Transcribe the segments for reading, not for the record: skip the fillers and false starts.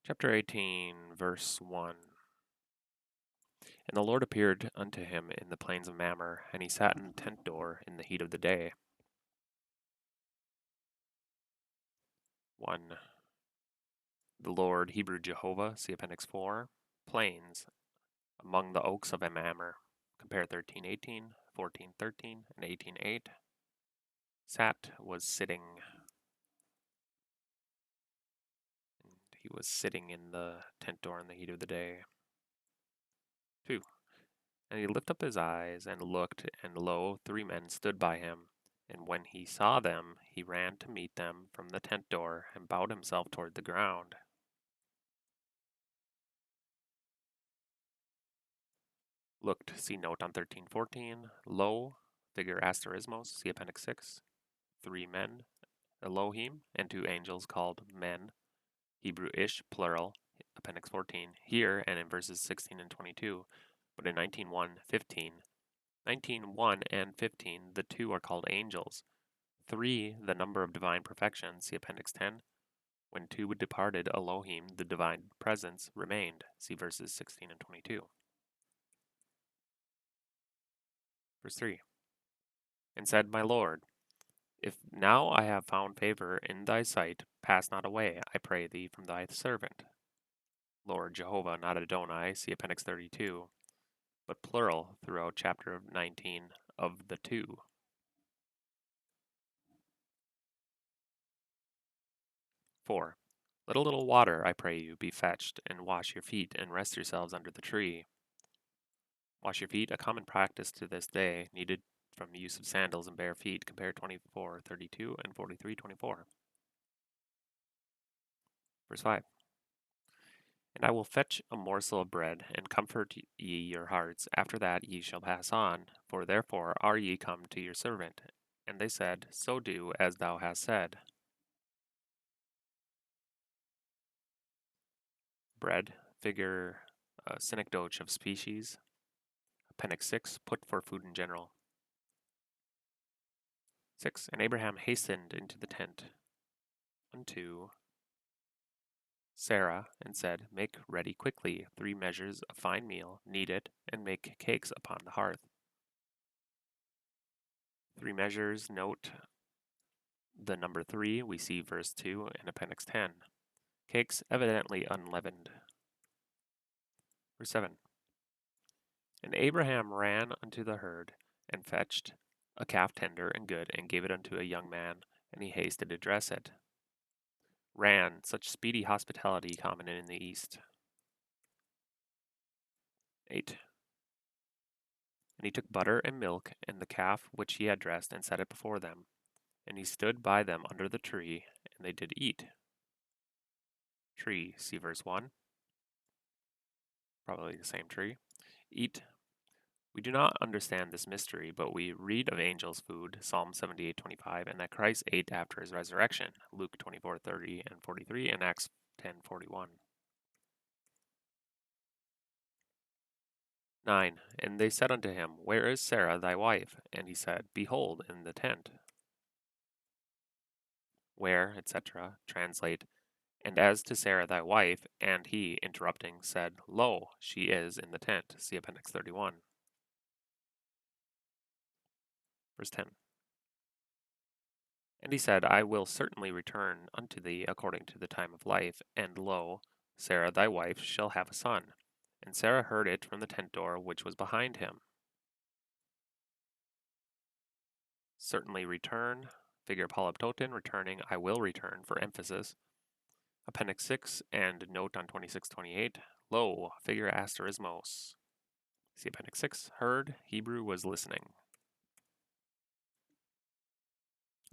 Chapter 18, verse 1. And the Lord appeared unto him in the plains of Mamre, and he sat in the tent door in the heat of the day. 1. The Lord, Hebrew Jehovah, see Appendix 4, plains, among the oaks of Mamre. Compare 13:18, 14:13, and 18:8. Sat was sitting. And he was sitting in the tent door in the heat of the day. 2. And he lifted up his eyes and looked, and lo, 3 men stood by him. And when he saw them, he ran to meet them from the tent door and bowed himself toward the ground. Looked, see note on 13:14. Lo, figure asterismos, see Appendix 6. 3 men, Elohim, and 2 angels called men, Hebrew ish, plural, Appendix 14, here and in verses 16 and 22. But in 19:1 and 15, the 2 are called angels. 3, the number of divine perfection, see Appendix 10. When 2 departed Elohim, the divine presence remained, see verses 16 and 22. Verse 3. And said, My Lord, if now I have found favor in thy sight, pass not away, I pray thee, from thy servant. Lord Jehovah, not Adonai, see Appendix 32, but plural throughout chapter 19 of the 2. 4. Let a little water, I pray you, be fetched, and wash your feet, and rest yourselves under the tree. Wash your feet, a common practice to this day, needed from the use of sandals and bare feet. Compare 24:32 and 43:24. Verse 5. And I will fetch a morsel of bread, and comfort ye your hearts. After that ye shall pass on, for therefore are ye come to your servant. And they said, So do as thou hast said. Bread, figure synecdoche of species. Appendix 6, put for food in general. 6. And Abraham hastened into the tent unto Sarah, and said, Make ready quickly 3 measures of fine meal, knead it, and make cakes upon the hearth. 3 measures, note the number 3, we see verse 2 in Appendix 10. Cakes evidently unleavened. Verse 7. And Abraham ran unto the herd, and fetched a calf tender and good, and gave it unto a young man, and he hasted to dress it. Ran, such speedy hospitality common in the East. 8. And he took butter and milk, and the calf which he had dressed, and set it before them. And he stood by them under the tree, and they did eat. Tree, see verse 1. Probably the same tree. Eat. We do not understand this mystery, but we read of angels' food, Psalm 78:25, and that Christ ate after his resurrection, Luke 24:30 and 43, and Acts 10:41. 9. And they said unto him, Where is Sarah thy wife? And he said, Behold, in the tent. Where, etc., translate, And as to Sarah thy wife, and he, interrupting, said, Lo, she is in the tent. See Appendix 31. Verse 10. And he said, I will certainly return unto thee according to the time of life, and lo, Sarah thy wife shall have a son. And Sarah heard it from the tent door which was behind him. Certainly return, figure polyptoton, returning, I will return, for emphasis. Appendix 6, and note on 26:28, lo, figure asterismos. See Appendix 6, heard, Hebrew was listening.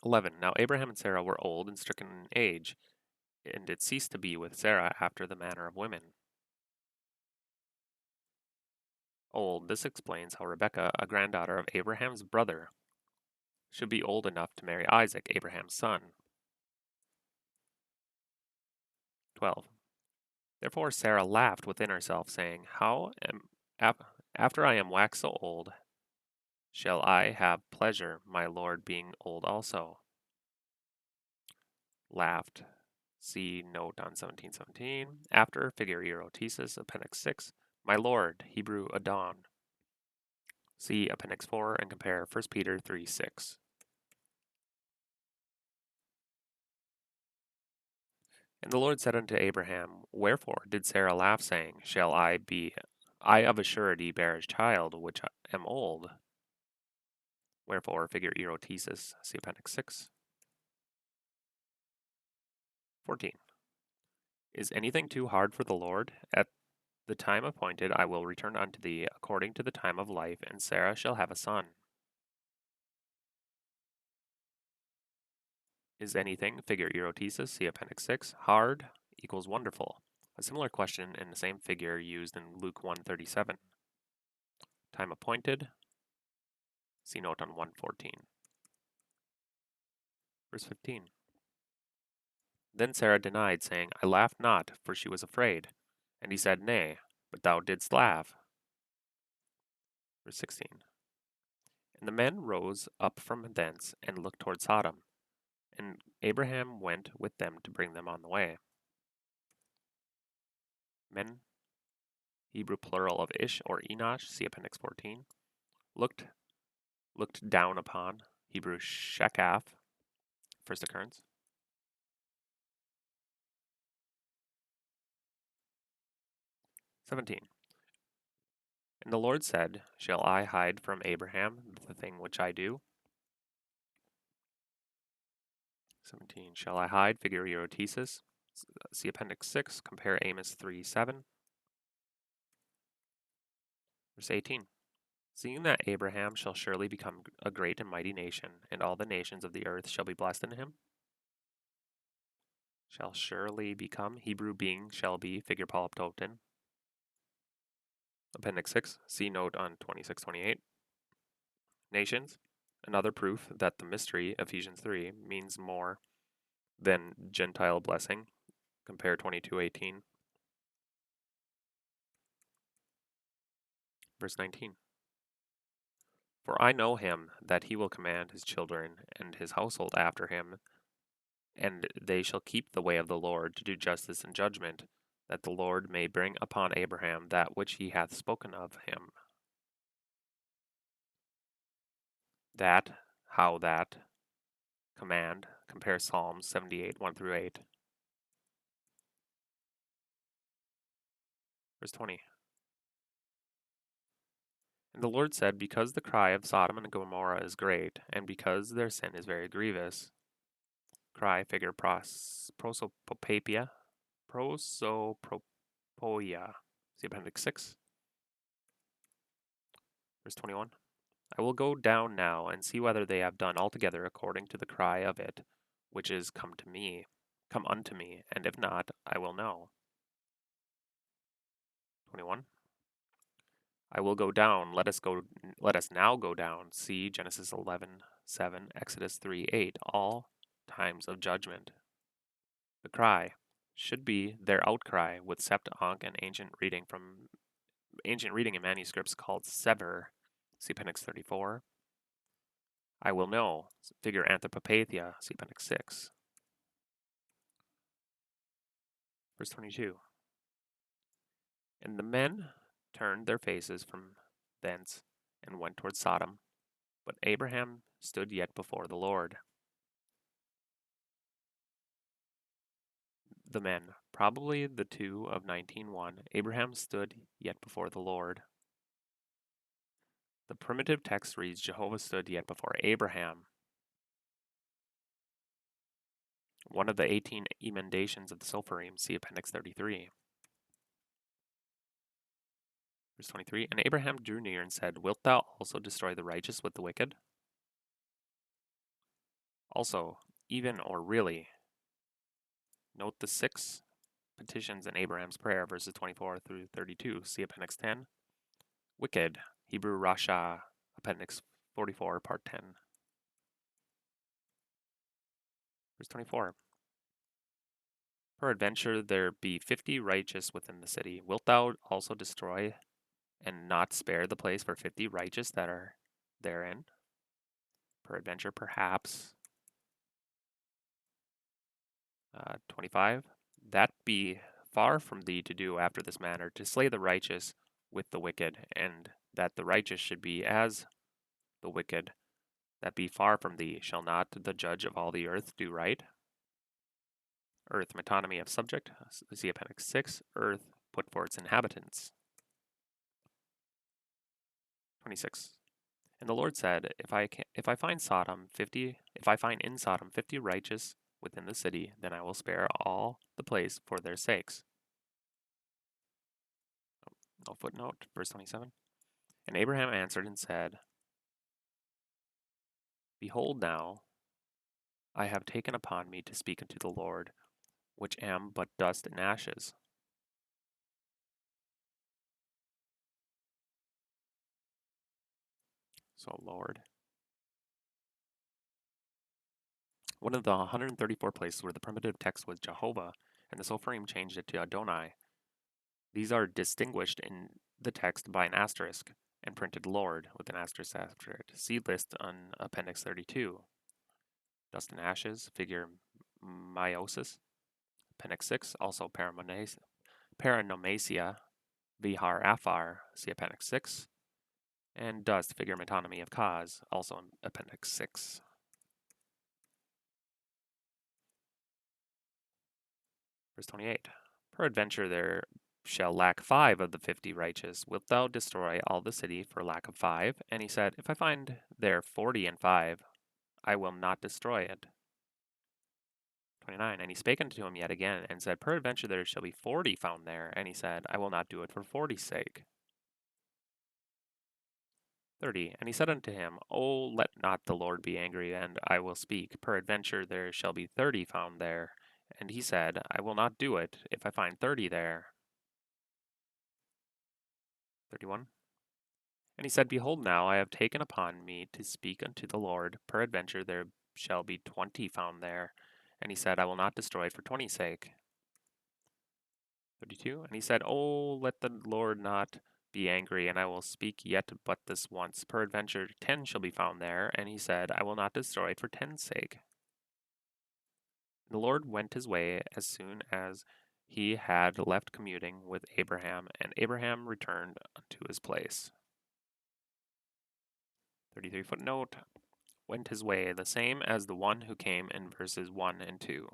11. Now Abraham and Sarah were old and stricken in age, and it ceased to be with Sarah after the manner of women. Old, this explains how Rebekah, a granddaughter of Abraham's brother, should be old enough to marry Isaac, Abraham's son. 12. Therefore Sarah laughed within herself, saying, After I am waxed so old, shall I have pleasure, my Lord being old also? Laughed, See note on 1717. After, figure erotesis, Appendix 6. My Lord, Hebrew Adon. See Appendix 4 and compare 1 Peter 3:6. And the Lord said unto Abraham, Wherefore did Sarah laugh, saying, Shall I of a surety bear a child, which am old? Wherefore, figure erotesis, see Appendix 6. 14. Is anything too hard for the Lord? At the time appointed I will return unto thee according to the time of life, and Sarah shall have a son. Is anything, figure erotesis, see Appendix 6, hard equals wonderful? A similar question in the same figure used in Luke 1:37. Time appointed, see note on 1:14. Verse 15. Then Sarah denied, saying, I laughed not, for she was afraid. And he said, Nay, but thou didst laugh. Verse 16. And the men rose up from thence, and looked toward Sodom. And Abraham went with them to bring them on the way. Men, Hebrew plural of Ish or Enosh, see Appendix 14. Looked down upon, Hebrew Shekaph, first occurrence. 17. And the Lord said, Shall I hide from Abraham the thing which I do? 17. Shall I hide, figure erotesis? See Appendix 6, compare Amos 3:7. Verse 18. Seeing that Abraham shall surely become a great and mighty nation, and all the nations of the earth shall be blessed in him. Shall surely become, Hebrew being, shall be, figure polyptoton. Appendix 6, see note on 26:28. Nations, another proof that the mystery, Ephesians 3, means more than Gentile blessing. Compare 22:18. Verse 19. For I know him, that he will command his children and his household after him, and they shall keep the way of the Lord to do justice and judgment, that the Lord may bring upon Abraham that which he hath spoken of him. That, how that, command, compare Psalms 78, 1-8. Verse 20. And the Lord said, Because the cry of Sodom and Gomorrah is great, and because their sin is very grievous. Cry, figure prosopopapia, prosopopoia. See Appendix 6. Verse 21. I will go down now and see whether they have done altogether according to the cry of it, which is come unto me, and if not, I will know. 21. I will go down, let us now go down, see Genesis 11:7, Exodus 3:8, all times of judgment. The cry should be their outcry with sept ankh and ancient reading in manuscripts called sever, see Appendix 34. I will know, figure anthropopathia, see Appendix 6. Verse 22. And the men turned their faces from thence and went toward Sodom, but Abraham stood yet before the Lord. The men, probably the two of 19:1, Abraham stood yet before the Lord. The primitive text reads, Jehovah stood yet before Abraham. One of the 18 emendations of the Sopharim, see Appendix 33. Verse 23, And Abraham drew near and said, Wilt thou also destroy the righteous with the wicked? Also, even or really. Note the 6 petitions in Abraham's prayer, verses 24-32. See Appendix 10. Wicked, Hebrew Rasha, Appendix 44, Part 10. Verse 24. Peradventure there be 50 righteous within the city. Wilt thou also destroy and not spare the place for 50 righteous that are therein? Peradventure, perhaps. 25. That be far from thee to do after this manner, to slay the righteous with the wicked, and that the righteous should be as the wicked. That be far from thee. Shall not the judge of all the earth do right? Earth, metonymy of subject. See Appendix 6. Earth, put for its inhabitants. 26. And the Lord said, if I find in Sodom 50 righteous within the city, then I will spare all the place for their sakes. No footnote, verse 27. And Abraham answered and said, Behold now, I have taken upon me to speak unto the Lord, which am but dust and ashes. So, Lord. One of the 134 places where the primitive text was Jehovah, and the Sopherim changed it to Adonai. These are distinguished in the text by an asterisk, and printed Lord with an asterisk after it. See list on Appendix 32. Dust and ashes, figure meiosis. Appendix 6, also paranomasia, vihar afar, see Appendix 6. And dust, figure metonymy of cause, also in Appendix 6. Verse 28. Peradventure there shall lack 5 of the 50 righteous. Wilt thou destroy all the city for lack of 5? And he said, If I find there 40 and 5, I will not destroy it. 29. And he spake unto him yet again, and said, Peradventure there shall be 40 found there. And he said, I will not do it for 40's sake. 30. And he said unto him, O let not the Lord be angry, and I will speak. Peradventure there shall be 30 found there. And he said, I will not do it, if I find 30 there. 31. And he said, Behold, now I have taken upon me to speak unto the Lord. Peradventure there shall be 20 found there. And he said, I will not destroy it for 20's sake. 32. And he said, Oh, let the Lord not be angry, and I will speak yet but this once. Peradventure 10 shall be found there. And he said, I will not destroy it for 10's sake. The Lord went his way as soon as he had left communing with Abraham, and Abraham returned unto his place. 33 footnote. Went his way, the same as the one who came in verses 1 and 2.